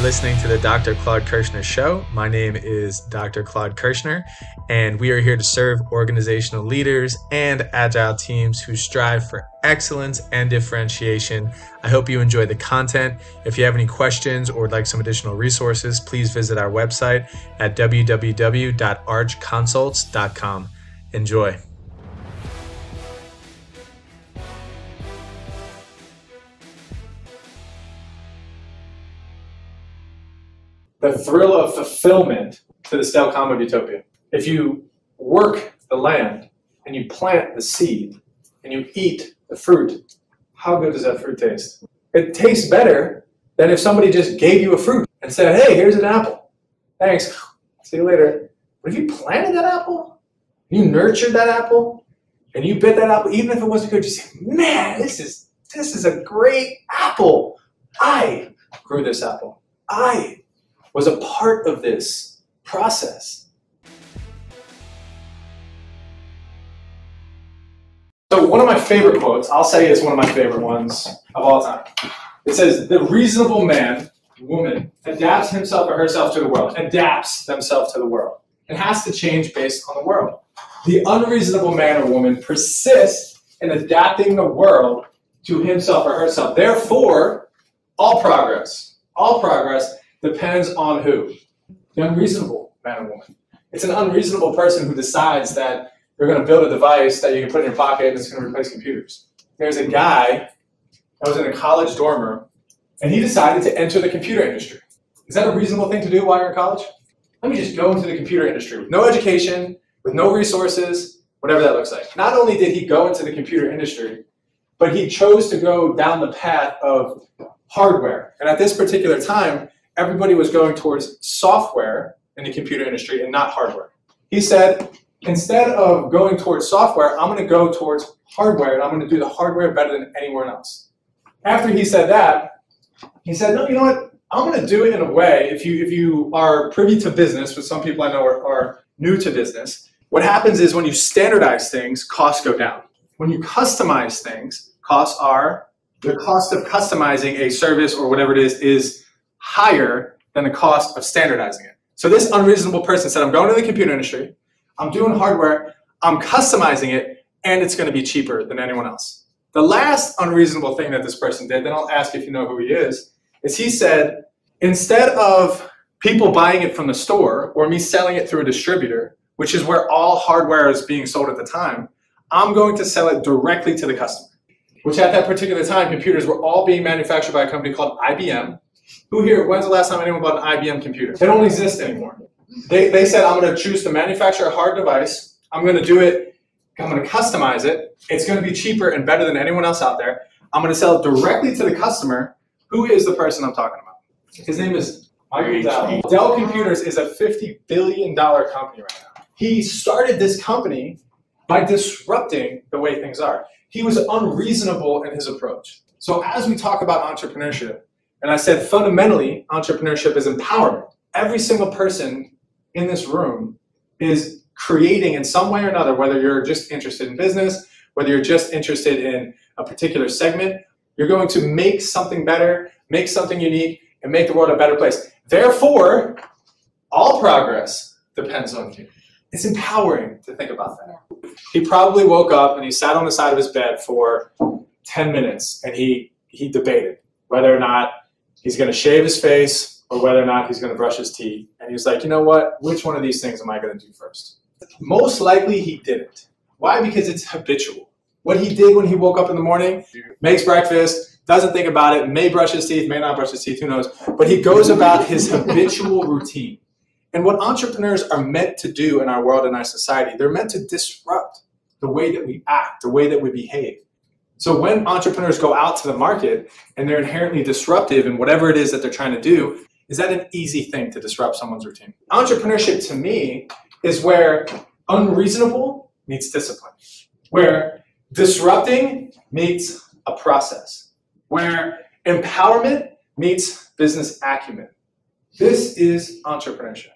listening to the Dr. Claude Kirshner Show. My name is Dr. Claude Kirshner, and we are here to serve organizational leaders and agile teams who strive for excellence and differentiation. I hope you enjoy the content. If you have any questions or would like some additional resources, please visit our website at www.archconsults.com. Enjoy. The thrill of fulfillment to the stale calm of utopia. If you work the land and you plant the seed and you eat the fruit, how good does that fruit taste? It tastes better than if somebody just gave you a fruit and said, hey, here's an apple. Thanks, see you later. But if you planted that apple, you nurtured that apple, and you bit that apple, even if it wasn't good, you say, man, this is a great apple. I grew this apple. I was a part of this process. So one of my favorite quotes, I'll say it's one of my favorite ones of all time. It says, the reasonable man, woman, adapts himself or herself to the world, adapts themselves to the world. It has to change based on the world. The unreasonable man or woman persists in adapting the world to himself or herself. Therefore, all progress depends on who? The unreasonable man or woman. It's an unreasonable person who decides that they're going to build a device that you can put in your pocket and it's going to replace computers. There's a guy that was in a college dorm room and he decided to enter the computer industry. Is that a reasonable thing to do while you're in college? Let me just go into the computer industry with no education, with no resources, whatever that looks like. Not only did he go into the computer industry, but he chose to go down the path of hardware. And at this particular time, everybody was going towards software in the computer industry and not hardware. He said, instead of going towards software, I'm going to go towards hardware and I'm going to do the hardware better than anyone else. After he said that, he said, no, you know what? I'm going to do it in a way, if you are privy to business, which some people I know are new to business, what happens is when you standardize things, costs go down. When you customize things, the cost of customizing a service or whatever it is higher than the cost of standardizing it. So this unreasonable person said, I'm going to the computer industry, I'm doing hardware, I'm customizing it, and it's going to be cheaper than anyone else. The last unreasonable thing that this person did, then I'll ask if you know who he is he said, instead of people buying it from the store or me selling it through a distributor, which is where all hardware is being sold at the time, I'm going to sell it directly to the customer. Which at that particular time, computers were all being manufactured by a company called IBM. Who here, when's the last time anyone bought an IBM computer? They don't exist anymore. They said, I'm going to choose to manufacture a hard device. I'm going to do it. I'm going to customize it. It's going to be cheaper and better than anyone else out there. I'm going to sell it directly to the customer. Who is the person I'm talking about? His name is Michael Dell. Dell Computers is a $50 billion company right now. He started this company by disrupting the way things are. He was unreasonable in his approach. So as we talk about entrepreneurship, and I said fundamentally, entrepreneurship is empowerment. Every single person in this room is creating in some way or another, whether you're just interested in business, whether you're just interested in a particular segment, you're going to make something better, make something unique, and make the world a better place. Therefore, all progress depends on you. It's empowering to think about that. He probably woke up and he sat on the side of his bed for 10 minutes and he debated whether or not he's going to shave his face or whether or not he's going to brush his teeth. And he was like, you know what? Which one of these things am I going to do first? Most likely he didn't. Why? Because it's habitual. What he did when he woke up in the morning, makes breakfast, doesn't think about it, may brush his teeth, may not brush his teeth, who knows. But he goes about his habitual routine. And what entrepreneurs are meant to do in our world and our society, they're meant to disrupt the way that we act, the way that we behave. So when entrepreneurs go out to the market and they're inherently disruptive in whatever it is that they're trying to do, is that an easy thing to disrupt someone's routine? Entrepreneurship to me is where unreasonable meets discipline, where disrupting meets a process, where empowerment meets business acumen. This is entrepreneurship.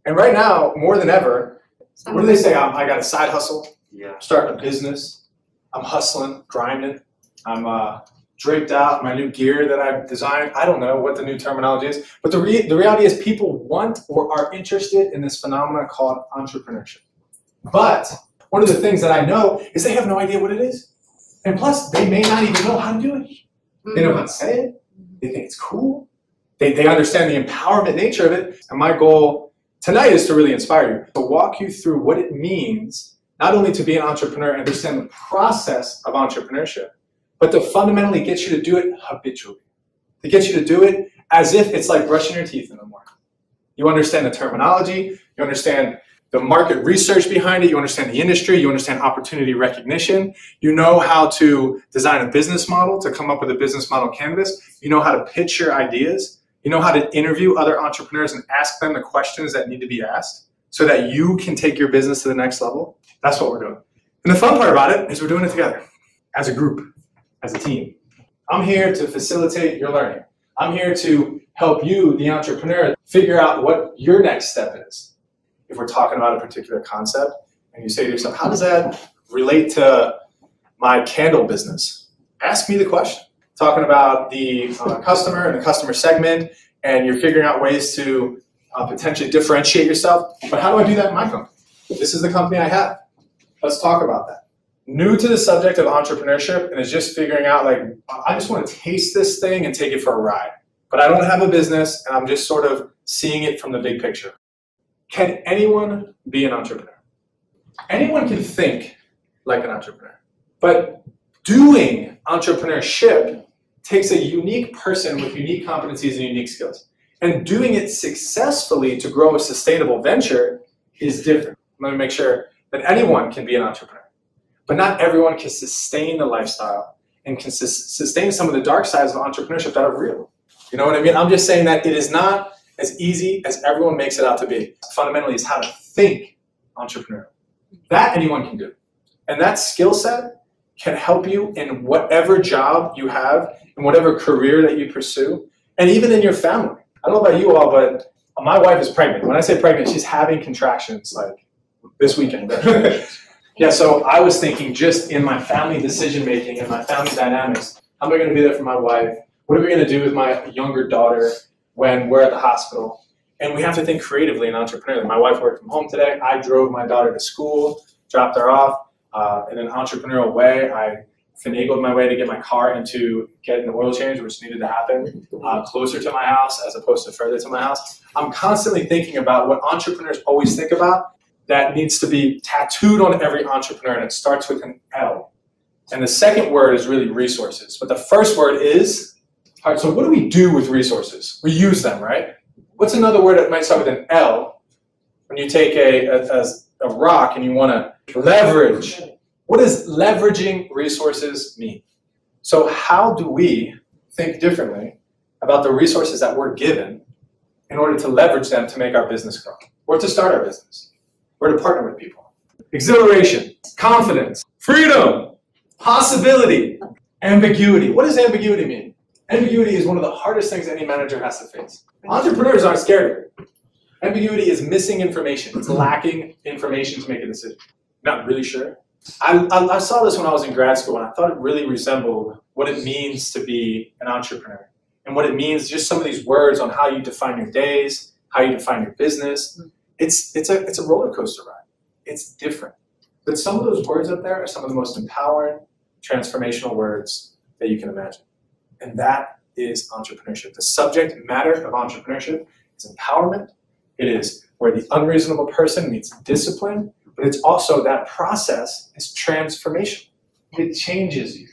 And right now, more than ever, what do they say? I got a side hustle. Yeah. I'm starting a business. I'm hustling, grinding. I'm draped out in my new gear that I've designed. I don't know what the new terminology is, but the reality is people want or are interested in this phenomenon called entrepreneurship. But one of the things that I know is they have no idea what it is. And plus, they may not even know how to do it. They know how to say it. They think it's cool. They understand the empowerment nature of it. And my goal tonight is to really inspire you, to walk you through what it means, not only to be an entrepreneur and understand the process of entrepreneurship, but to fundamentally get you to do it habitually, to get you to do it as if it's like brushing your teeth in the morning. You understand the terminology, you understand the market research behind it, you understand the industry, you understand opportunity recognition, you know how to design a business model, to come up with a business model canvas, you know how to pitch your ideas, you know how to interview other entrepreneurs and ask them the questions that need to be asked so that you can take your business to the next level. That's what we're doing. And the fun part about it is we're doing it together, as a group, as a team. I'm here to facilitate your learning. I'm here to help you, the entrepreneur, figure out what your next step is. If we're talking about a particular concept and you say to yourself, how does that relate to my candle business? Ask me the question. Talking about the customer and the customer segment, and you're figuring out ways to potentially differentiate yourself. But how do I do that in my company? This is the company I have. Let's talk about that. New to the subject of entrepreneurship and is just figuring out, like, I just want to taste this thing and take it for a ride. But I don't have a business, and I'm just sort of seeing it from the big picture. Can anyone be an entrepreneur? Anyone can think like an entrepreneur. But doing entrepreneurship takes a unique person with unique competencies and unique skills. And doing it successfully to grow a sustainable venture is different. Let me make sure that anyone can be an entrepreneur. But not everyone can sustain the lifestyle and can sustain some of the dark sides of entrepreneurship that are real. You know what I mean? I'm just saying that it is not as easy as everyone makes it out to be. Fundamentally, it's how to think entrepreneurial. That anyone can do. And that skill set can help you in whatever job you have, in whatever career that you pursue, and even in your family. I don't know about you all, but my wife is pregnant. When I say pregnant, she's having contractions like this weekend. Yeah, so I was thinking just in my family decision-making and my family dynamics, how am I going to be there for my wife? What are we going to do with my younger daughter when we're at the hospital? And we have to think creatively and entrepreneurially. My wife worked from home today. I drove my daughter to school, dropped her off. In an entrepreneurial way, I finagled my way to get my car into getting an oil change, which needed to happen closer to my house as opposed to further to my house. I'm constantly thinking about what entrepreneurs always think about that needs to be tattooed on every entrepreneur, and it starts with an L. And the second word is really resources. But the first word is, all right, so what do we do with resources? We use them, right? What's another word that might start with an L when you take a rock and you want to leverage? What does leveraging resources mean? So how do we think differently about the resources that we're given in order to leverage them to make our business grow or to start our business or to partner with people? Exhilaration, confidence, freedom, possibility, ambiguity. What does ambiguity mean? Ambiguity is one of the hardest things any manager has to face. Entrepreneurs aren't scared of it. Ambiguity is missing information. It's lacking information to make a decision. Not really sure. I saw this when I was in grad school, and I thought it really resembled what it means to be an entrepreneur and what it means, just some of these words on how you define your days, how you define your business. It's a roller coaster ride. It's different. But some of those words up there are some of the most empowering, transformational words that you can imagine. And that is entrepreneurship. The subject matter of entrepreneurship is empowerment. It is where the unreasonable person meets discipline, but it's also that process is transformation. It changes you.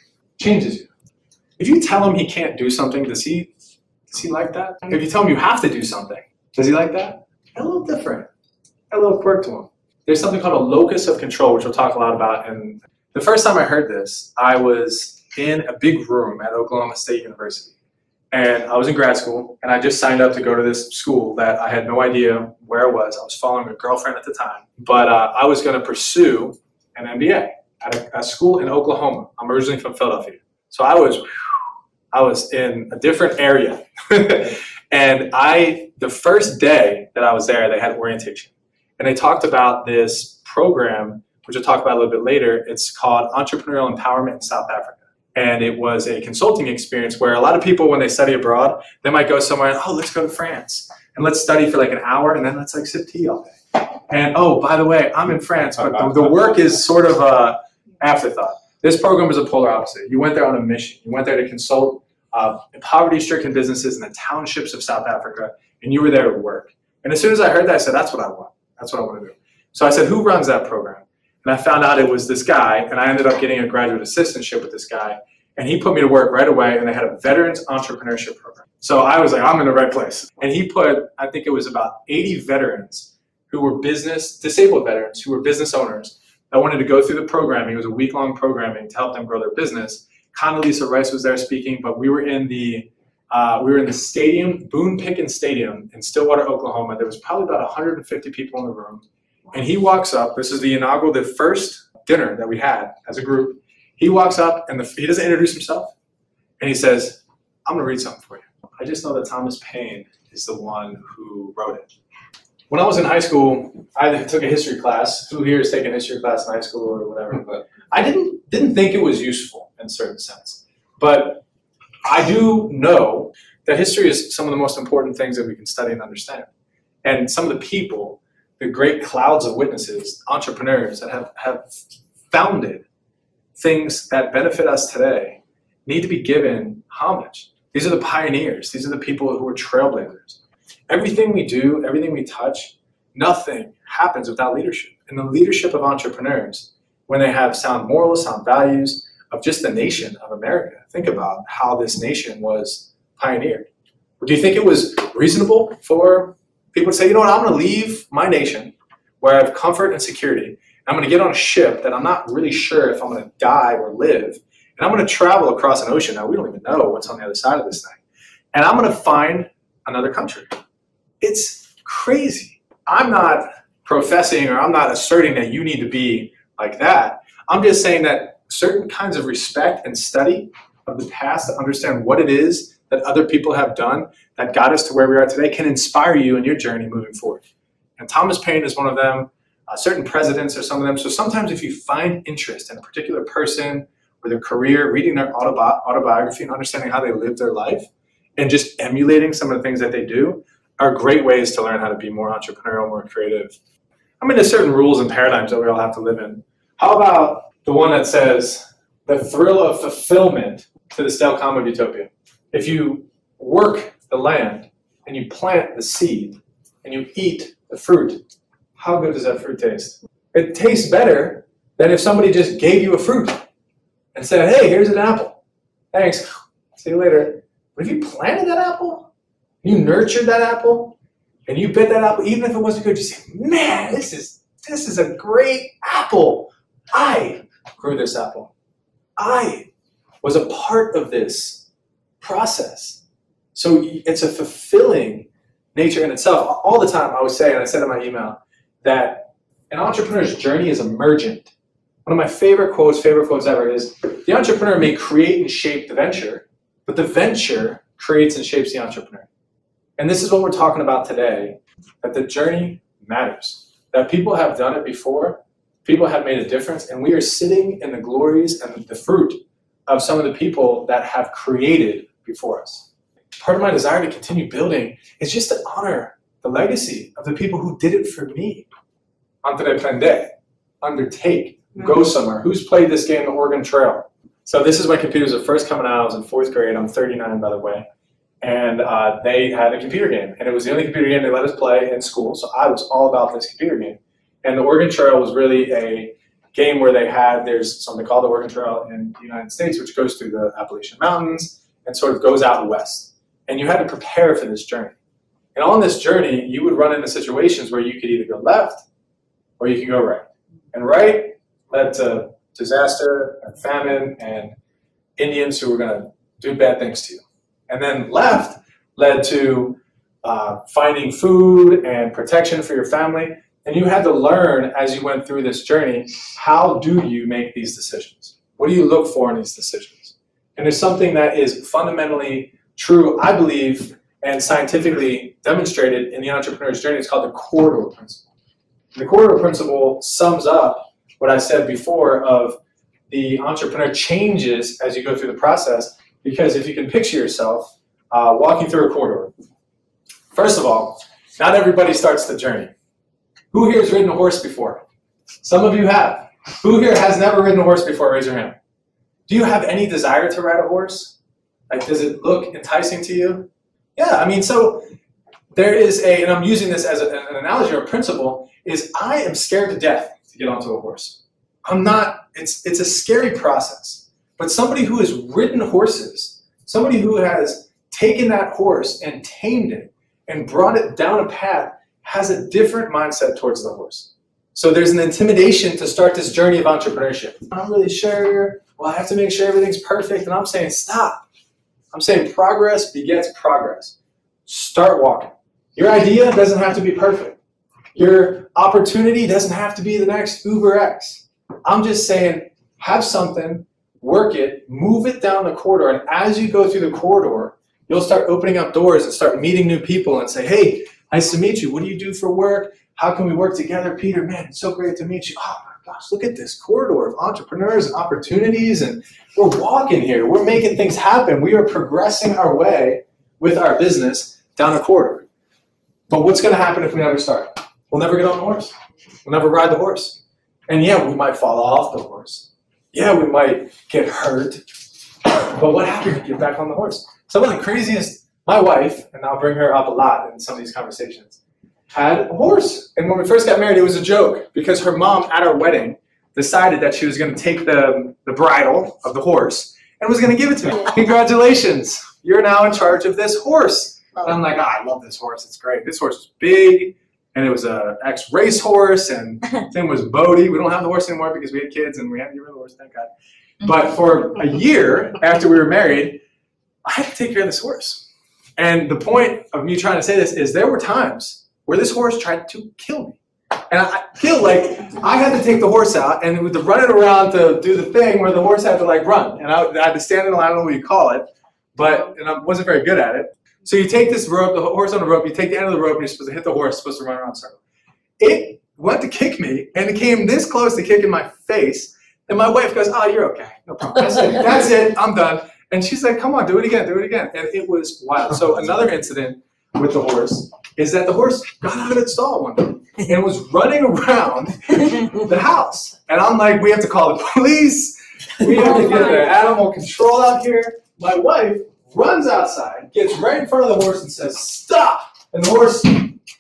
If you tell him he can't do something, does he like that? If you tell him you have to do something, does he like that? A little different. A little quirk to him. There's something called a locus of control, which we'll talk a lot about. And the first time I heard this, I was in a big room at Oklahoma State University. And I was in grad school, and I just signed up to go to this school that I had no idea where it was. I was following a girlfriend at the time. But I was going to pursue an MBA at a school in Oklahoma. I'm originally from Philadelphia. So I was in a different area. And the first day that I was there, they had orientation. And they talked about this program, which we'll talk about a little bit later. It's called Entrepreneurial Empowerment in South Africa. And it was a consulting experience where a lot of people, when they study abroad, they might go somewhere and, oh, let's go to France and let's study for like an hour and then let's like sip tea all day. And oh, by the way, I'm in France, but the work is sort of a afterthought. This program is a polar opposite. You went there on a mission. You went there to consult poverty-stricken businesses in the townships of South Africa, and you were there to work. And as soon as I heard that, I said, that's what I want. That's what I want to do. So I said, who runs that program? And I found out it was this guy, and I ended up getting a graduate assistantship with this guy, and he put me to work right away, and they had a veterans entrepreneurship program. So I was like, I'm in the right place. And he put, I think it was about 80 veterans who were disabled veterans who were business owners that wanted to go through the programming. It was a week-long programming to help them grow their business. Condoleezza Rice was there speaking, but we were in the stadium, Boone Pickens Stadium in Stillwater, Oklahoma. There was probably about 150 people in the room. And he walks up, this is the first dinner that we had as a group. He walks up and he doesn't introduce himself. And he says, I'm gonna read something for you. I just know that Thomas Paine is the one who wrote it. When I was in high school, I took a history class. Who here has taken a history class in high school or whatever? But I didn't think it was useful in a certain sense. But I do know that history is some of the most important things that we can study and understand. And some of the people, the great clouds of witnesses, entrepreneurs that have founded things that benefit us today need to be given homage. These are the pioneers. These are the people who are trailblazers. Everything we do, everything we touch, nothing happens without leadership. And the leadership of entrepreneurs, when they have sound morals, sound values of just the nation of America, think about how this nation was pioneered. Do you think it was reasonable for people to say, you know what, I'm going to leave my nation where I have comfort and security. I'm going to get on a ship that I'm not really sure if I'm going to die or live. And I'm going to travel across an ocean. Now, we don't even know what's on the other side of this thing. And I'm going to find another country. It's crazy. I'm not professing or I'm not asserting that you need to be like that. I'm just saying that certain kinds of respect and study of the past to understand what it is that other people have done that got us to where we are today can inspire you in your journey moving forward. And Thomas Paine is one of them. Certain presidents are some of them. So sometimes if you find interest in a particular person or their career, reading their autobiography and understanding how they live their life and just emulating some of the things that they do are great ways to learn how to be more entrepreneurial, more creative. I mean, there's certain rules and paradigms that we all have to live in. How about the one that says the thrill of fulfillment to the stale calm of utopia? If you work the land and you plant the seed and you eat the fruit, how good does that fruit taste? It tastes better than if somebody just gave you a fruit and said, hey, here's an apple. Thanks. See you later. But if you planted that apple, you nurtured that apple, and you bit that apple, even if it wasn't good, you say, man, this is a great apple. I grew this apple. I was a part of this process. So it's a fulfilling nature in itself. All the time I would say, and I said in my email, that an entrepreneur's journey is emergent. One of my favorite quotes ever is, the entrepreneur may create and shape the venture, but the venture creates and shapes the entrepreneur. And this is what we're talking about today, that the journey matters, that people have done it before, people have made a difference, and we are sitting in the glories and the fruit of some of the people that have created before us. Part of my desire to continue building is just to honor the legacy of the people who did it for me. Entreprendre, undertake, go somewhere. Who's played this game, the Oregon Trail? So this is when computers were first coming out. I was in 4th grade. I'm 39, by the way. And they had a computer game. And it was the only computer game they let us play in school. So I was all about this computer game. And the Oregon Trail was really a game where there's something called the Oregon Trail in the United States, which goes through the Appalachian Mountains and sort of goes out west. And you had to prepare for this journey. And on this journey, you would run into situations where you could either go left or you could go right. And right led to disaster and famine and Indians who were going to do bad things to you. And then left led to finding food and protection for your family. And you had to learn as you went through this journey, how do you make these decisions? What do you look for in these decisions? And there's something that is fundamentally true, I believe, and scientifically demonstrated in the entrepreneur's journey. It's called the corridor principle. And the corridor principle sums up what I said before of the entrepreneur changes as you go through the process, because if you can picture yourself walking through a corridor. First of all, not everybody starts the journey. Who here has ridden a horse before? Some of you have. Who here has never ridden a horse before? Raise your hand. Do you have any desire to ride a horse? Like, does it look enticing to you? Yeah, I mean, so there is and I'm using this as an analogy or a principle, is I am scared to death to get onto a horse. I'm not, it's a scary process. But somebody who has ridden horses, somebody who has taken that horse and tamed it and brought it down a path, has a different mindset towards the horse. So there's an intimidation to start this journey of entrepreneurship. I'm not really sure. Well, I have to make sure everything's perfect. And I'm saying, stop. I'm saying progress begets progress. Start walking. Your idea doesn't have to be perfect. Your opportunity doesn't have to be the next Uber X. I'm just saying, have something, work it, move it down the corridor. And as you go through the corridor, you'll start opening up doors and start meeting new people and say, hey, nice to meet you. What do you do for work? How can we work together? Peter, man, it's so great to meet you. Oh my gosh, look at this corridor of entrepreneurs and opportunities, and we're walking here. We're making things happen. We are progressing our way with our business down a corridor. But what's going to happen if we never start? We'll never get on the horse. We'll never ride the horse. And yeah, we might fall off the horse. Yeah, we might get hurt. But what happens if you get back on the horse? Some of the craziest, my wife, and I'll bring her up a lot in some of these conversations, had a horse. And when we first got married, it was a joke because her mom at our wedding decided that she was going to take the bridle of the horse and was going to give it to me. Congratulations, you're now in charge of this horse. And I'm like, oh, I love this horse. It's great. This horse is big, and it was a ex-race horse, and his name was Bodie. We don't have the horse anymore because we had kids, and we had to get rid of the horse, thank God. But for a year after we were married, I had to take care of this horse. And the point of me trying to say this is there were times where this horse tried to kill me. And I feel like I had to take the horse out and with the running around to do the thing where the horse had to like run. And I had to stand in a line, I don't know what you call it, and I wasn't very good at it. So you take this rope, the horse on the rope, you take the end of the rope and you're supposed to hit the horse, supposed to run around in a circle. It went to kick me and it came this close to kicking my face. And my wife goes, oh, you're okay, no problem. That's it, I'm done. And she's like, come on, do it again, do it again. And it was wild. So another incident with the horse is that the horse got out of its stall one day and was running around the house. And I'm like, we have to call the police. We have to get the animal control out here. My wife runs outside, gets right in front of the horse and says, stop. And the horse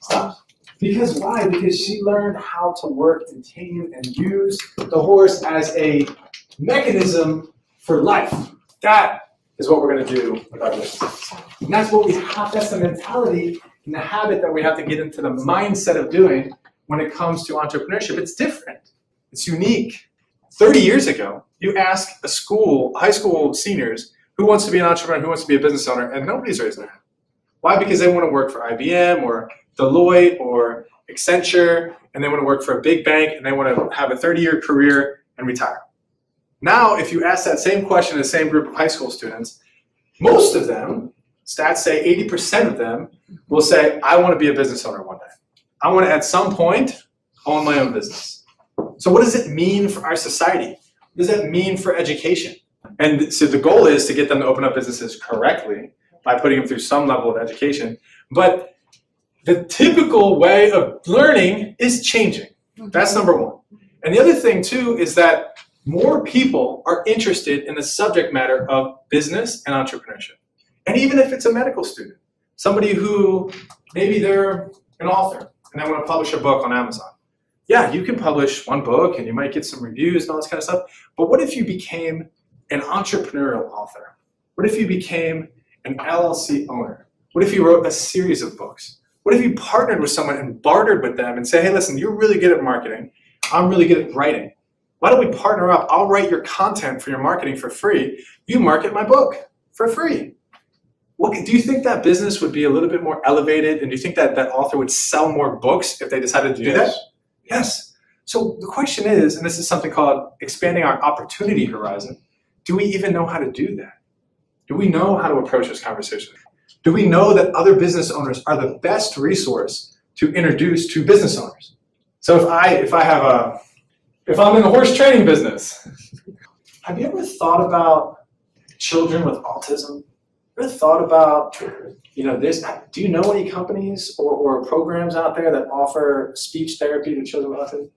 stops. Because why? Because she learned how to work and tame and use the horse as a mechanism for life. That is what we're going to do with our business. And that's what we have, that's the mentality and the habit that we have to get into the mindset of doing when it comes to entrepreneurship. It's different. It's unique. 30 years ago, you ask high school seniors, who wants to be an entrepreneur, who wants to be a business owner, and nobody's raising their hand. Why? Because they want to work for IBM or Deloitte or Accenture, and they want to work for a big bank, and they want to have a 30-year career and retire. Now, if you ask that same question to the same group of high school students, most of them, stats say 80% of them, will say, I want to be a business owner one day. I want to, at some point, own my own business. So what does it mean for our society? What does that mean for education? And so the goal is to get them to open up businesses correctly by putting them through some level of education. But the typical way of learning is changing. That's number one. And the other thing, too, is that more people are interested in the subject matter of business and entrepreneurship. And even if it's a medical student, somebody who maybe they're an author and they want to publish a book on Amazon. Yeah, you can publish one book and you might get some reviews and all this kind of stuff. But what if you became an entrepreneurial author? What if you became an LLC owner? What if you wrote a series of books? What if you partnered with someone and bartered with them and say, hey, listen, you're really good at marketing. I'm really good at writing. Why don't we partner up? I'll write your content for your marketing for free. You market my book for free. Do you think that business would be a little bit more elevated? And do you think that that author would sell more books if they decided to do that? Yes. So the question is, and this is something called expanding our opportunity horizon, do we even know how to do that? Do we know how to approach this conversation? Do we know that other business owners are the best resource to introduce to business owners? So if I'm in the horse training business, have you ever thought about children with autism? Ever thought about, this? Do you know any companies or programs out there that offer speech therapy to children with autism?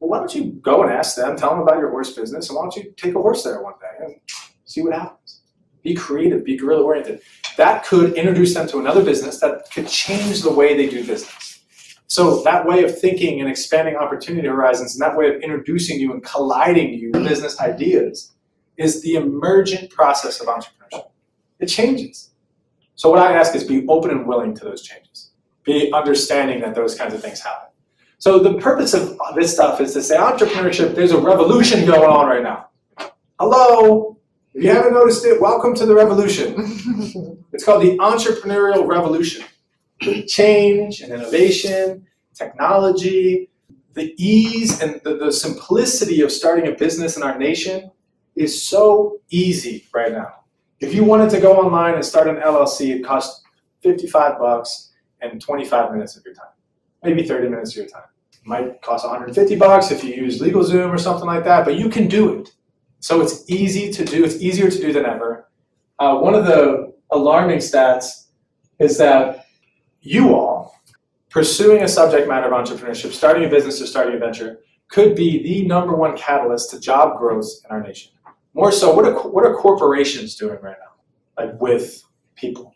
Well, why don't you go and ask them, tell them about your horse business, and why don't you take a horse there one day and see what happens? Be creative, be guerrilla oriented. That could introduce them to another business that could change the way they do business. So that way of thinking and expanding opportunity horizons, and that way of introducing you and colliding you with business ideas is the emergent process of entrepreneurship. It changes. So what I ask is be open and willing to those changes. Be understanding that those kinds of things happen. So the purpose of this stuff is to say entrepreneurship, there's a revolution going on right now. Hello? If you haven't noticed it, welcome to the revolution. It's called the entrepreneurial revolution. Change and innovation, technology, the ease and the simplicity of starting a business in our nation is so easy right now. If you wanted to go online and start an LLC, it costs $55 and 25 minutes of your time. Maybe 30 minutes of your time. It might cost $150 if you use LegalZoom or something like that, but you can do it. So it's easy to do. It's easier to do than ever. One of the alarming stats is that you all pursuing a subject matter of entrepreneurship, starting a business or starting a venture, could be the #1 catalyst to job growth in our nation. More so, what are corporations doing right now, like with people?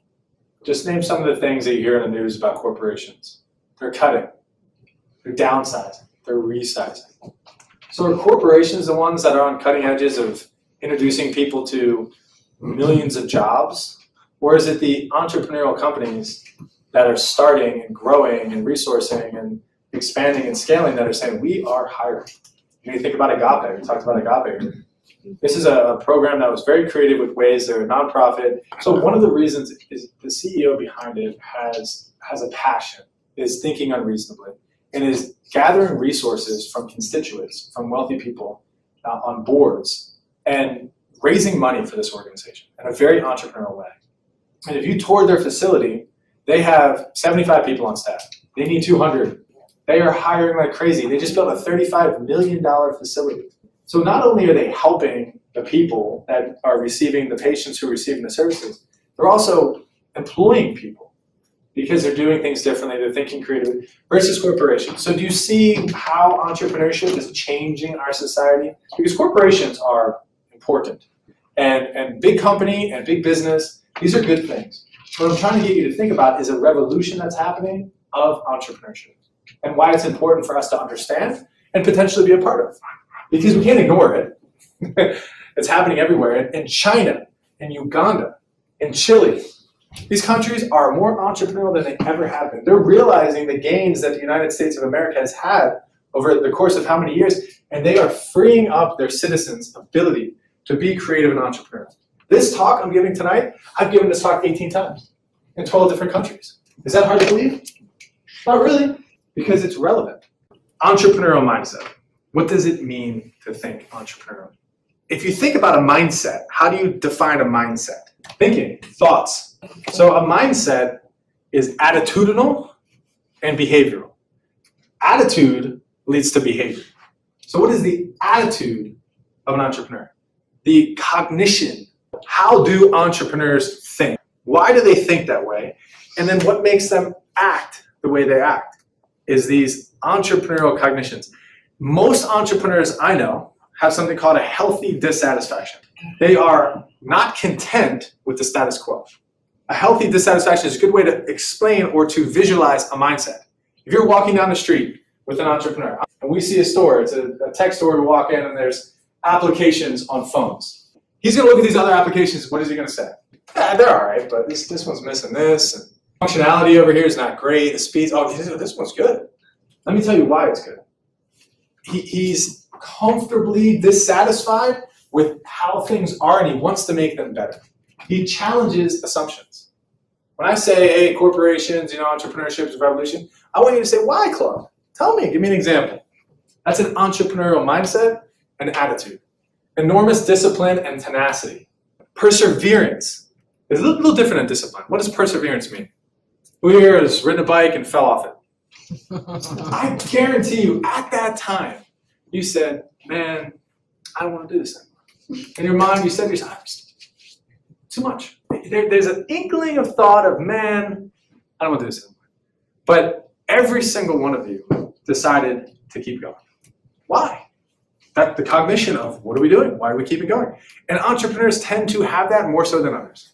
Just name some of the things that you hear in the news about corporations. They're cutting, they're downsizing, they're resizing. So are corporations the ones that are on cutting edges of introducing people to millions of jobs? Or is it the entrepreneurial companies that are starting and growing and resourcing and expanding and scaling that are saying, we are hiring? You think about Agape, we talked about Agape. This is a program that was very creative with ways, they're a nonprofit. So one of the reasons is the CEO behind it has a passion, is thinking unreasonably, and is gathering resources from constituents, from wealthy people on boards, and raising money for this organization in a very entrepreneurial way. And if you toured their facility, they have 75 people on staff. They need 200. They are hiring like crazy. They just built a $35 million facility. So not only are they helping the people that are receiving, the patients who are receiving the services, they're also employing people because they're doing things differently, they're thinking creatively, versus corporations. So do you see how entrepreneurship is changing our society? Because corporations are important. And big company and big business, these are good things. What I'm trying to get you to think about is a revolution that's happening of entrepreneurship and why it's important for us to understand and potentially be a part of. Because we can't ignore it. It's happening everywhere. In China, in Uganda, in Chile, these countries are more entrepreneurial than they ever have been. They're realizing the gains that the United States of America has had over the course of how many years, and they are freeing up their citizens' ability to be creative and entrepreneurial. This talk I'm giving tonight, I've given this talk 18 times in 12 different countries. Is that hard to believe? Not really, because it's relevant. Entrepreneurial mindset. What does it mean to think entrepreneurial? If you think about a mindset, how do you define a mindset? Thinking, thoughts. So a mindset is attitudinal and behavioral. Attitude leads to behavior. So what is the attitude of an entrepreneur? The cognition. How do entrepreneurs think? Why do they think that way? And then what makes them act the way they act is these entrepreneurial cognitions. Most entrepreneurs I know have something called a healthy dissatisfaction. They are not content with the status quo. A healthy dissatisfaction is a good way to explain or to visualize a mindset. If you're walking down the street with an entrepreneur and we see a store, it's a tech store, we walk in and there's applications on phones. He's gonna look at these other applications, what is he gonna say? They're all right, but this one's missing this. And functionality over here is not great. The speed, oh, this one's good. Let me tell you why it's good. He's comfortably dissatisfied with how things are and he wants to make them better. He challenges assumptions. When I say, hey, corporations, entrepreneurship is a revolution, I want you to say, why, Claude? Tell me, give me an example. That's an entrepreneurial mindset and attitude. Enormous discipline and tenacity. Perseverance is a little different than discipline. What does perseverance mean? Who here has ridden a bike and fell off it? I guarantee you, at that time, you said, man, I don't want to do this anymore. In your mind, you said to yourself, too much. There's an inkling of thought of, man, I don't want to do this anymore. But every single one of you decided to keep going. Why? That's the cognition of, what are we doing? Why are we keeping going? And entrepreneurs tend to have that more so than others.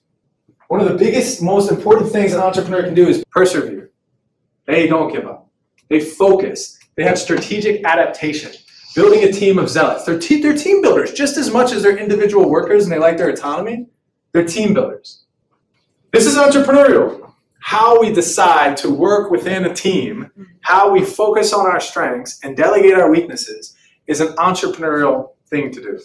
One of the biggest, most important things an entrepreneur can do is persevere. They don't give up. They focus. They have strategic adaptation. Building a team of zealots. They're team builders just as much as they're individual workers and they like their autonomy. They're team builders. This is entrepreneurial. How we decide to work within a team, how we focus on our strengths and delegate our weaknesses is an entrepreneurial thing to do.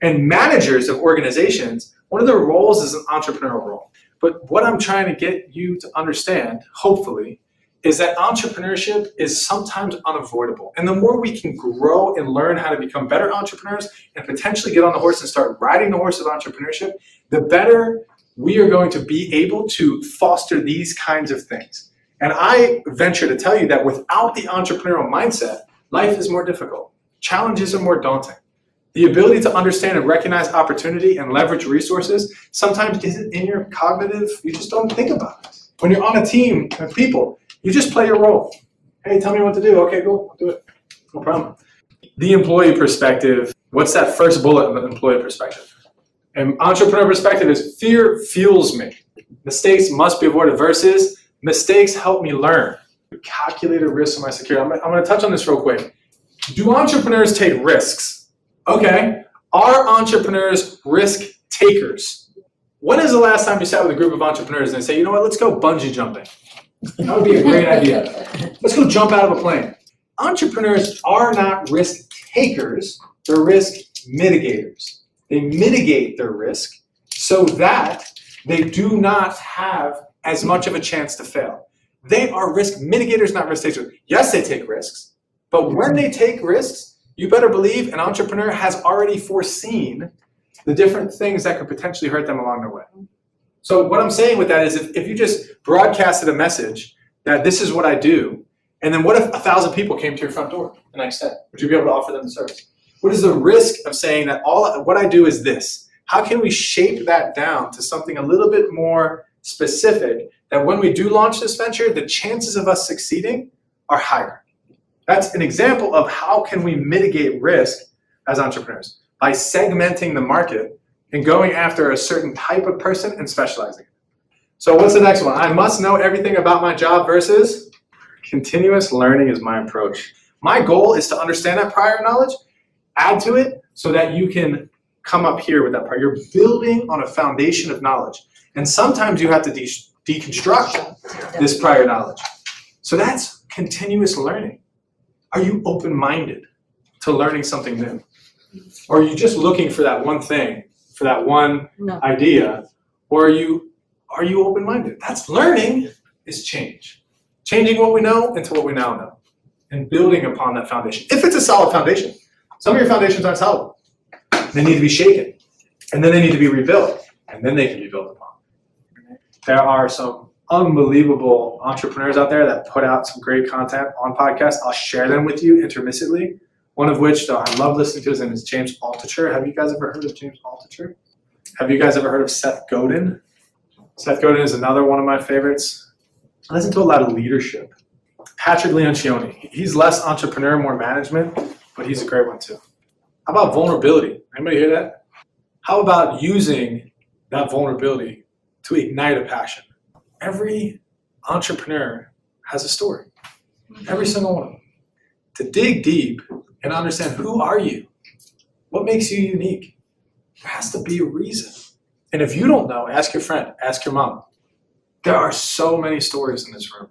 And managers of organizations, one of their roles is an entrepreneurial role. But what I'm trying to get you to understand, hopefully, is that entrepreneurship is sometimes unavoidable. And the more we can grow and learn how to become better entrepreneurs and potentially get on the horse and start riding the horse of entrepreneurship, the better we are going to be able to foster these kinds of things. And I venture to tell you that without the entrepreneurial mindset, life is more difficult. Challenges are more daunting. The ability to understand and recognize opportunity and leverage resources sometimes isn't in your cognitive, you just don't think about it. When you're on a team of people, you just play your role. Hey, tell me what to do. Okay, cool, I'll do it. No problem. The employee perspective, what's that first bullet in the employee perspective? And entrepreneur perspective is fear fuels me. Mistakes must be avoided versus mistakes help me learn. Calculated risks of my security. I'm going to touch on this real quick. Do entrepreneurs take risks? Okay. Are entrepreneurs risk takers? When is the last time you sat with a group of entrepreneurs and they say, you know what, let's go bungee jumping? That would be a great idea. Let's go jump out of a plane. Entrepreneurs are not risk takers, they're risk mitigators. They mitigate their risk so that they do not have as much of a chance to fail. They are risk mitigators, not risk takers. Yes, they take risks, but when they take risks, you better believe an entrepreneur has already foreseen the different things that could potentially hurt them along their way. So what I'm saying with that is if you just broadcasted a message that this is what I do, and then what if 1,000 people came to your front door the next day? Would you be able to offer them the service? What is the risk of saying that what I do is this? How can we shape that down to something a little bit more specific that when we do launch this venture, the chances of us succeeding are higher? That's an example of how can we mitigate risk as entrepreneurs by segmenting the market and going after a certain type of person and specializing. So what's the next one? I must know everything about my job versus continuous learning is my approach. My goal is to understand that prior knowledge, add to it so that you can come up here with that part. You're building on a foundation of knowledge. And sometimes you have to deconstruct this prior knowledge. So that's continuous learning. Are you open-minded to learning something new? Or are you just looking for that one thing, for that one idea? Or are you open-minded? That's learning is change. Changing what we know into what we now know. And building upon that foundation. If it's a solid foundation. Some of your foundations aren't solid. They need to be shaken. And then they need to be rebuilt. And then they can be built upon. There are some unbelievable entrepreneurs out there that put out some great content on podcasts. I'll share them with you intermittently. One of which, though, I love listening to, his name is James Altucher. Have you guys ever heard of James Altucher? Have you guys ever heard of Seth Godin? Seth Godin is another one of my favorites. I listen to a lot of leadership. Patrick Lencioni. He's less entrepreneur, more management, but he's a great one too. How about vulnerability? Anybody hear that? How about using that vulnerability to ignite a passion? Every entrepreneur has a story. Every single one of them. To dig deep and understand, who are you? What makes you unique? There has to be a reason. And if you don't know, ask your friend, ask your mom. There are so many stories in this room.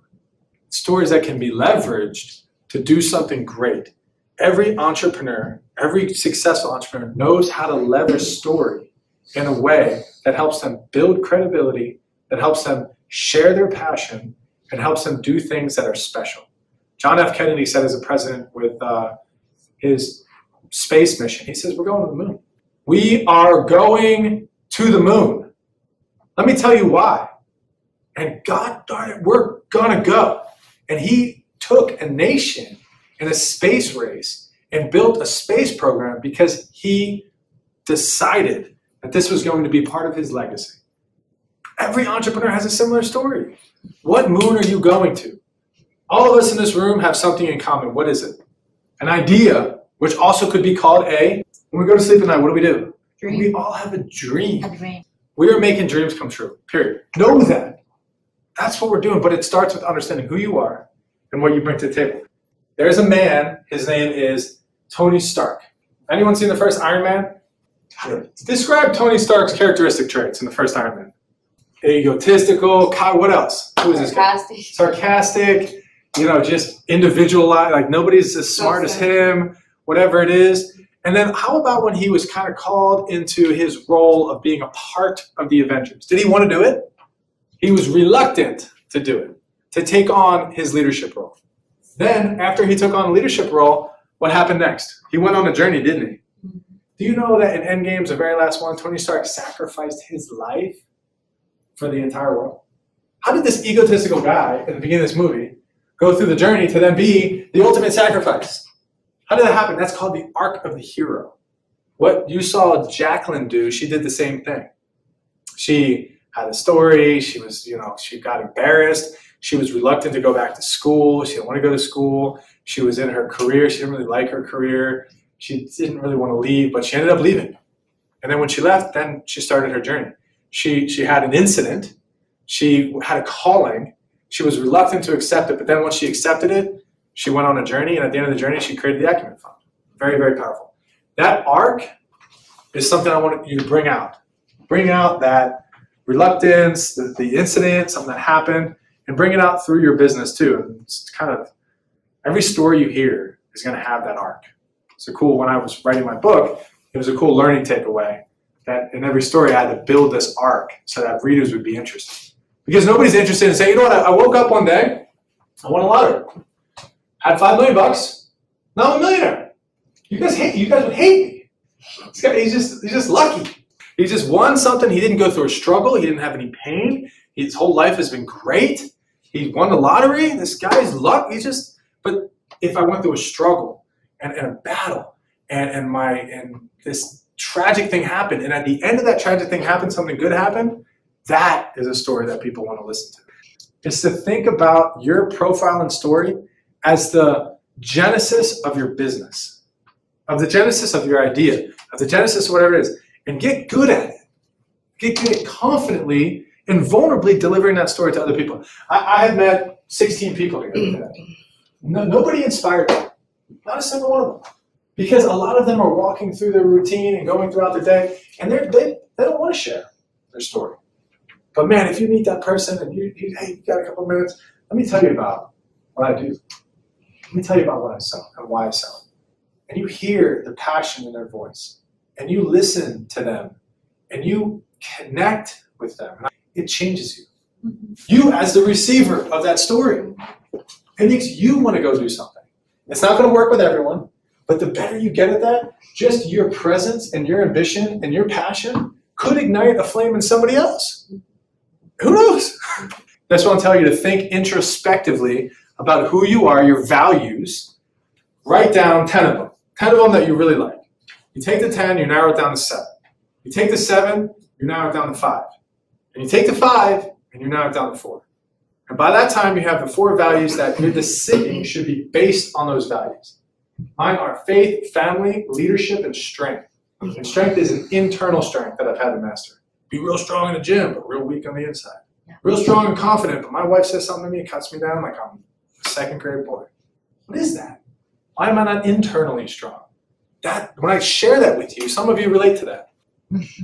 Stories that can be leveraged to do something great. Every entrepreneur, every successful entrepreneur knows how to leverage story in a way that helps them build credibility, that helps them share their passion, and helps them do things that are special. John F. Kennedy said as a president with his space mission, he says, we're going to the moon. We are going to the moon. Let me tell you why. And God darn it, we're gonna go. And he took a nation in a space race and built a space program because he decided that this was going to be part of his legacy. Every entrepreneur has a similar story. What moon are you going to? All of us in this room have something in common. What is it? An idea, which also could be called when we go to sleep at night, what do? Dream. We all have a dream. A dream. We are making dreams come true, period. Know that. That's what we're doing, but it starts with understanding who you are and what you bring to the table. There's a man, his name is Tony Stark. Anyone seen the first Iron Man? Describe Tony Stark's characteristic traits in the first Iron Man. Egotistical, what else? Who is this guy? Sarcastic, just individualized, like nobody's as smart as him, whatever it is. And then how about when he was kind of called into his role of being a part of the Avengers? Did he want to do it? He was reluctant to do it, to take on his leadership role. Then, after he took on a leadership role, what happened next? He went on a journey, didn't he? Do you know that in Endgame, the very last one, Tony Stark sacrificed his life for the entire world? How did this egotistical guy at the beginning of this movie go through the journey to then be the ultimate sacrifice? How did that happen? That's called the arc of the hero. What you saw Jacqueline do, she did the same thing. She had a story. She was, she got embarrassed. She was reluctant to go back to school. She didn't want to go to school. She was in her career. She didn't really like her career. She didn't really want to leave, but she ended up leaving. And then when she left, then she started her journey. She had an incident. She had a calling. She was reluctant to accept it, but then once she accepted it, she went on a journey, and at the end of the journey, she created the Acumen Fund. Very, very powerful. That arc is something I want you to bring out. Bring out that reluctance, the incident, something that happened, and bring it out through your business too. And it's kind of, every story you hear is going to have that arc. So cool, when I was writing my book, it was a cool learning takeaway that in every story I had to build this arc so that readers would be interested. Because nobody's interested in saying, you know what, I woke up one day, I won a lottery. Had $5 million bucks. Now I'm a millionaire. You guys would hate me. This guy, he's just lucky. He just won something. He didn't go through a struggle. He didn't have any pain. His whole life has been great. He won the lottery. This guy's luck. But if I went through a struggle and a battle and this tragic thing happened, and at the end of that tragic thing happened, something good happened, that is a story that people want to listen to. It's to think about your profile and story as the genesis of your business, of the genesis of your idea, of the genesis of whatever it is, and get good at it. Get good at confidently and vulnerably delivering that story to other people. I have met 16 people here today. Nobody inspired me. Not a single one of them. Because a lot of them are walking through their routine and going throughout the day, and they don't want to share their story. But man, if you meet that person and hey, you got a couple of minutes, let me tell you about what I do. Let me tell you about what I sell and why I sell. And you hear the passion in their voice, and you listen to them, and you connect with them. It changes you. You as the receiver of that story. It makes you want to go do something. It's not going to work with everyone, but the better you get at that, just your presence and your ambition and your passion could ignite a flame in somebody else. Who knows? That's what I'm telling you, to think introspectively about who you are, your values. Write down 10 of them. 10 of them that you really like. You take the 10, you narrow it down to 7. You take the 7, you narrow it down to 5. And you take the 5, and you narrow it down to 4. And by that time, you have the 4 values that your decision should be based on those values. Mine are faith, family, leadership, and strength. And strength is an internal strength that I've had to master. Be real strong in the gym, but real weak on the inside. Real strong and confident, but my wife says something to me, it cuts me down like I'm a 2nd grade boy. What is that? Why am I not internally strong? When I share that with you, some of you relate to that.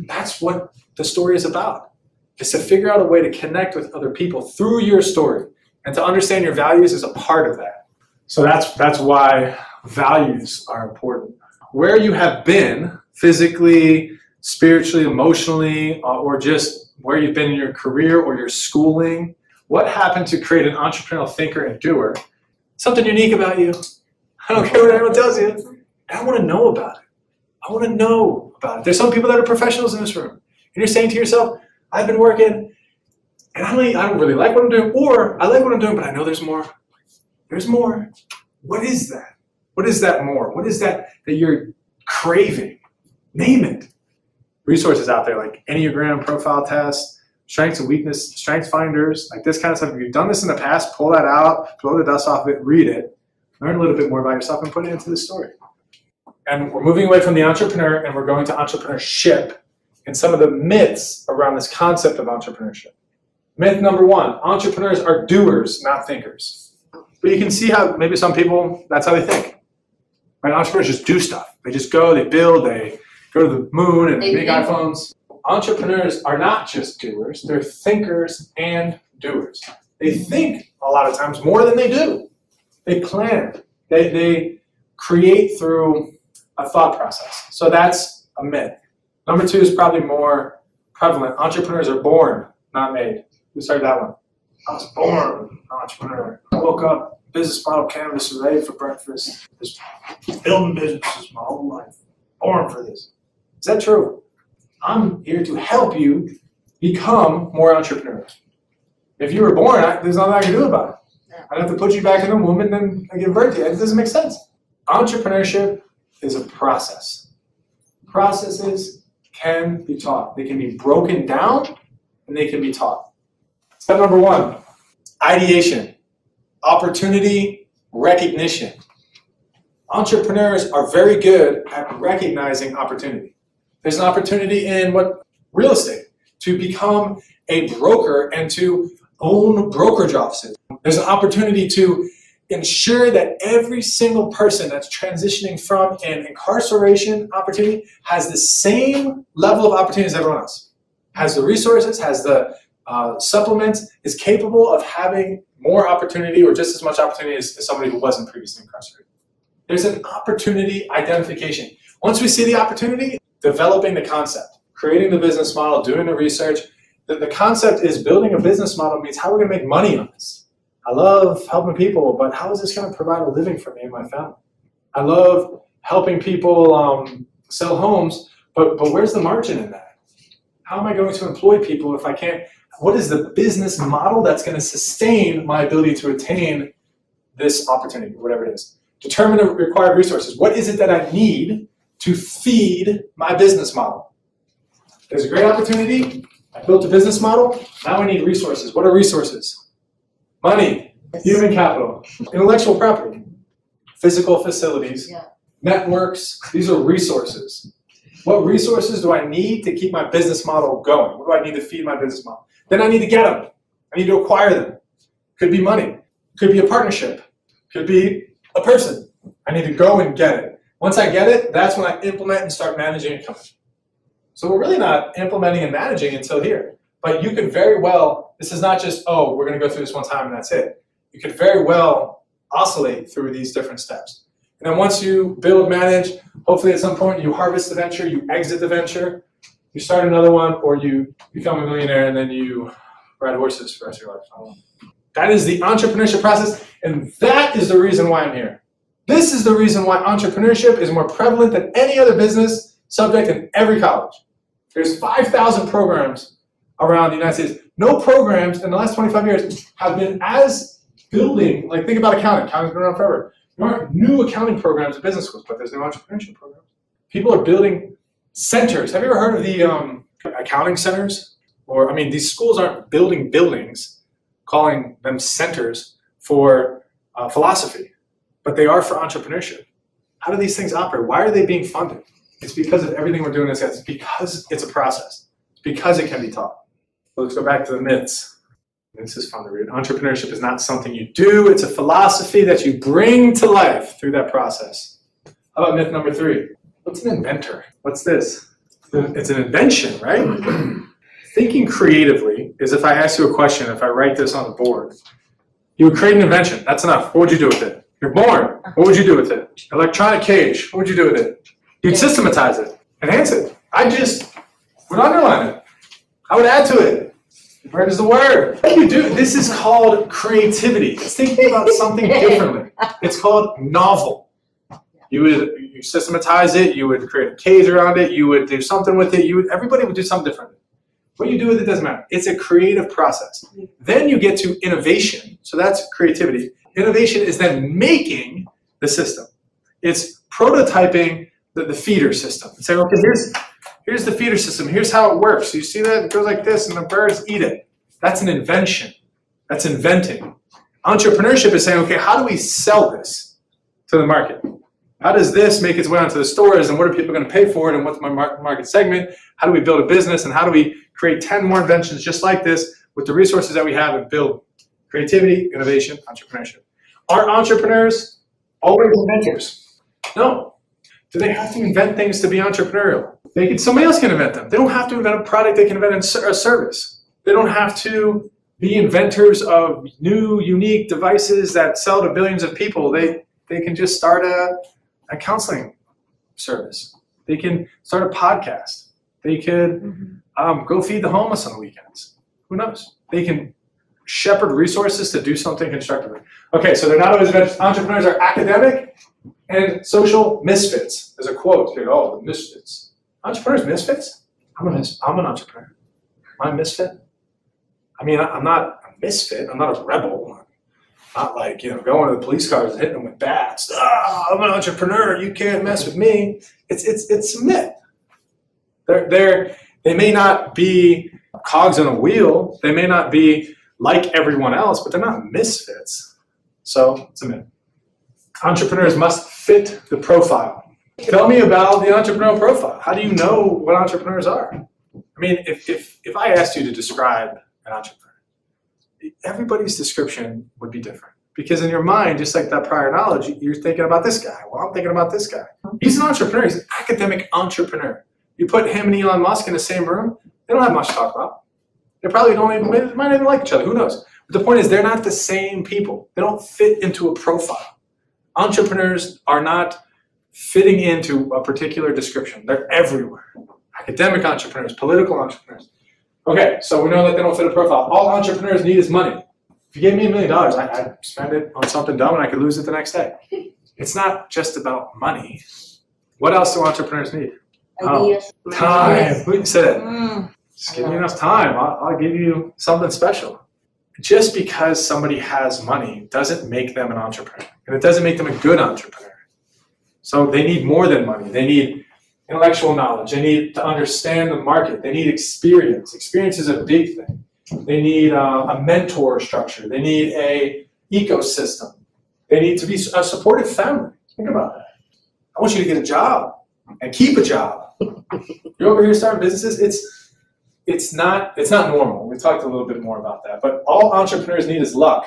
That's what the story is about. Is to figure out a way to connect with other people through your story, and to understand your values is a part of that. So that's why values are important. Where you have been physically, spiritually, emotionally, or just where you've been in your career or your schooling, what happened to create an entrepreneurial thinker and doer? Something unique about you. I don't care what anyone tells you. I want to know about it. I want to know about it. There's some people that are professionals in this room, and you're saying to yourself, I've been working, and I don't really like what I'm doing, or I like what I'm doing, but I know there's more. There's more. What is that? What is that more? What is that you're craving? Name it. resources out there like Enneagram profile tests, strengths and weakness, strength finders, like this kind of stuff. If you've done this in the past, pull that out, blow the dust off of it, read it, learn a little bit more about yourself and put it into the story. And we're moving away from the entrepreneur and we're going to entrepreneurship and some of the myths around this concept of entrepreneurship. Myth number one, entrepreneurs are doers, not thinkers. But you can see how maybe some people, that's how they think. Right? Entrepreneurs just do stuff. They just go, they build, they go to the moon and make iPhones. Entrepreneurs are not just doers, they're thinkers and doers. They think a lot of times more than they do. They plan. They create through a thought process. So that's a myth. Number two is probably more prevalent. Entrepreneurs are born, not made. Who started that one? I was born an entrepreneur. I woke up, business model canvas array for breakfast. Just building businesses my whole life. Born for this. Is that true? I'm here to help you become more entrepreneurial. If you were born, there's nothing I can do about it. I'd have to put you back in the womb and then give birth to you. It doesn't make sense. Entrepreneurship is a process. Processes can be taught. They can be broken down and they can be taught. Step number one, ideation, opportunity, recognition. Entrepreneurs are very good at recognizing opportunity. There's an opportunity in real estate, to become a broker and to own brokerage offices. There's an opportunity to ensure that every single person that's transitioning from an incarceration opportunity has the same level of opportunity as everyone else. Has the resources, has the supplements, is capable of having more opportunity or just as much opportunity as somebody who wasn't previously incarcerated. There's an opportunity identification. Once we see the opportunity, developing the concept, creating the business model, doing the research. The concept is building a business model means how we're going to make money on this. I love helping people, but how is this going to provide a living for me and my family? I love helping people sell homes, but where's the margin in that? How am I going to employ people if I can't? What is the business model that's going to sustain my ability to attain this opportunity, whatever it is? Determine the required resources. What is it that I need to feed my business model? There's a great opportunity. I built a business model. Now I need resources. What are resources? Money, human capital, intellectual property, physical facilities, networks. These are resources. What resources do I need to keep my business model going? What do I need to feed my business model? Then I need to get them. I need to acquire them. Could be money. Could be a partnership. Could be a person. I need to go and get it. Once I get it, that's when I implement and start managing a company. So we're really not implementing and managing until here. But you could very well, this is not just, oh, we're going to go through this one time and that's it. You could very well oscillate through these different steps. And then once you build, manage, hopefully at some point you harvest the venture, you exit the venture, you start another one, or you become a millionaire and then you ride horses for the rest of your life. That is the entrepreneurship process, and that is the reason why I'm here. This is the reason why entrepreneurship is more prevalent than any other business subject in every college. There's 5,000 programs around the United States. No programs in the last 25 years have been as building, like think about accounting. Accounting's been around forever. There aren't new accounting programs at business schools, but there's new entrepreneurship programs. People are building centers. Have you ever heard of the accounting centers? Or, I mean, these schools aren't building buildings, calling them centers for philosophy, but they are for entrepreneurship. How do these things operate? Why are they being funded? It's because of everything we're doing in this. It's because it's a process. It's because it can be taught. So let's go back to the myths. This is fun to read. Entrepreneurship is not something you do. It's a philosophy that you bring to life through that process. How about myth number 3? What's an inventor? What's this? It's an invention, right? Thinking creatively is if I ask you a question, if I write this on the board, you would create an invention. That's enough. What would you do with it? You're born. What would you do with it? Electronic cage. What would you do with it? You'd systematize it, enhance it. I just would underline it. I would add to it. Where is the word? What do you do? This is called creativity. It's thinking about something differently. It's called novel. You systematize it. You would create a cage around it. You would do something with it. Everybody would do something different. What you do with it doesn't matter. It's a creative process. Then you get to innovation. So that's creativity. Innovation is then making the system. It's prototyping the feeder system. And say, okay, here's the feeder system. Here's how it works. You see that? It goes like this, and the birds eat it. That's an invention. That's inventing. Entrepreneurship is saying, okay, how do we sell this to the market? How does this make its way onto the stores, and what are people going to pay for it, and what's my market segment? How do we build a business, and how do we create 10 more inventions just like this with the resources that we have and build creativity, innovation, entrepreneurship? Are entrepreneurs always inventors? No. Do they have to invent things to be entrepreneurial? Somebody else can invent them. They don't have to invent a product. They can invent a service. They don't have to be inventors of new, unique devices that sell to billions of people. They can just start a counseling service. They can start a podcast. They could go feed the homeless on the weekends. Who knows? They can shepherd resources to do something constructively. Okay, so they're not always inventors. Entrepreneurs are academic and social misfits. There's a quote here. Oh, the misfits. Entrepreneurs misfits? I'm an entrepreneur. Am I a misfit? I mean, I'm not a misfit. I'm not a rebel. I'm not like, going to the police cars and hitting them with bats. I'm an entrepreneur. You can't mess with me. It's a myth. They may not be cogs on a wheel. They may not be like everyone else, but they're not misfits. So it's a myth. Entrepreneurs must fit the profile. Tell me about the entrepreneurial profile. How do you know what entrepreneurs are? I mean, if I asked you to describe an entrepreneur, everybody's description would be different. Because in your mind, just like that prior knowledge, you're thinking about this guy. Well, I'm thinking about this guy. He's an entrepreneur. He's an academic entrepreneur. You put him and Elon Musk in the same room, they don't have much to talk about. They probably might not even like each other. Who knows? But the point is, they're not the same people. They don't fit into a profile. Entrepreneurs are not fitting into a particular description. They're everywhere. Academic entrepreneurs, political entrepreneurs. Okay, so we know that they don't fit a profile. All entrepreneurs need is money. If you gave me $1 million, I'd spend it on something dumb and I could lose it the next day. It's not just about money. What else do entrepreneurs need? Time. Who said it? Just give me enough time. I'll give you something special. Just because somebody has money doesn't make them an entrepreneur. And it doesn't make them a good entrepreneur. So they need more than money. They need intellectual knowledge. They need to understand the market. They need experience. Experience is a big thing. They need a mentor structure. They need a ecosystem. They need to be a supportive family. Think about that. I want you to get a job and keep a job. You're over here starting businesses. It's not normal. We talked a little bit more about that. But all entrepreneurs need is luck.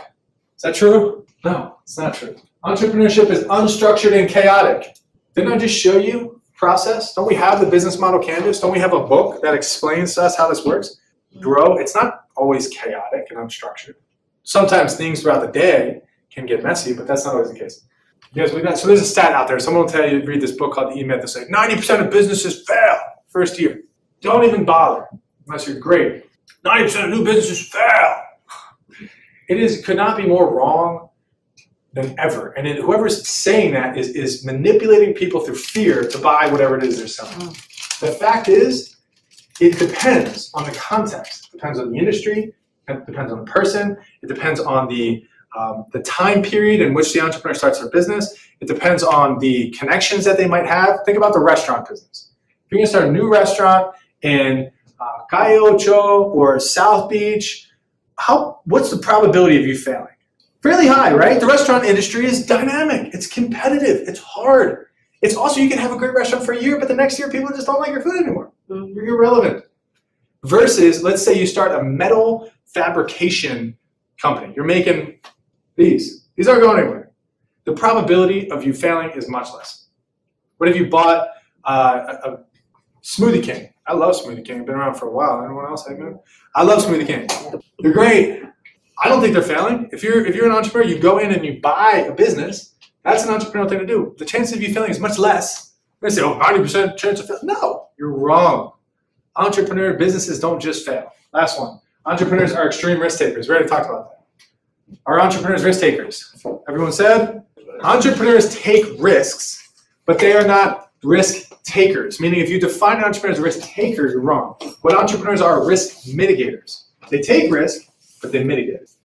Is that true? No, it's not true. Entrepreneurship is unstructured and chaotic. Didn't I just show you process? Don't we have the business model canvas? Don't we have a book that explains to us how this works? Grow. It's not always chaotic and unstructured. Sometimes things throughout the day can get messy, but that's not always the case. You guys believe that? So there's a stat out there. Someone will tell you, read this book called The E-Myth. They say 90% of businesses fail first year. Don't even bother unless you're great. 90% of new businesses fail. It could not be more wrong than ever. And whoever's saying that is manipulating people through fear to buy whatever it is they're selling. The fact is, it depends on the context. It depends on the industry. It depends on the person. It depends on the time period in which the entrepreneur starts their business. It depends on the connections that they might have. Think about the restaurant business. If you're going to start a new restaurant in Calle Ocho or South Beach, what's the probability of you failing? Fairly high, right? The restaurant industry is dynamic. It's competitive. It's hard. It's also, you can have a great restaurant for a year, but the next year people just don't like your food anymore. You're irrelevant. Versus, let's say you start a metal fabrication company. You're making these. These aren't going anywhere. The probability of you failing is much less. What if you bought a Smoothie King? I love Smoothie King. I've been around for a while. Anyone else? I love Smoothie King. They're great. I don't think they're failing. If you're an entrepreneur, you go in and you buy a business, that's an entrepreneurial thing to do. The chance of you failing is much less. They say, 90% chance of failing. No, you're wrong. Entrepreneur businesses don't just fail. Last one. Entrepreneurs are extreme risk takers. We already talked about that. Are entrepreneurs risk takers? Everyone said? Entrepreneurs take risks, but they are not risk takers. Meaning if you define an entrepreneur as a risk taker, you're wrong. What entrepreneurs are risk mitigators. They take risk, but they mitigate it.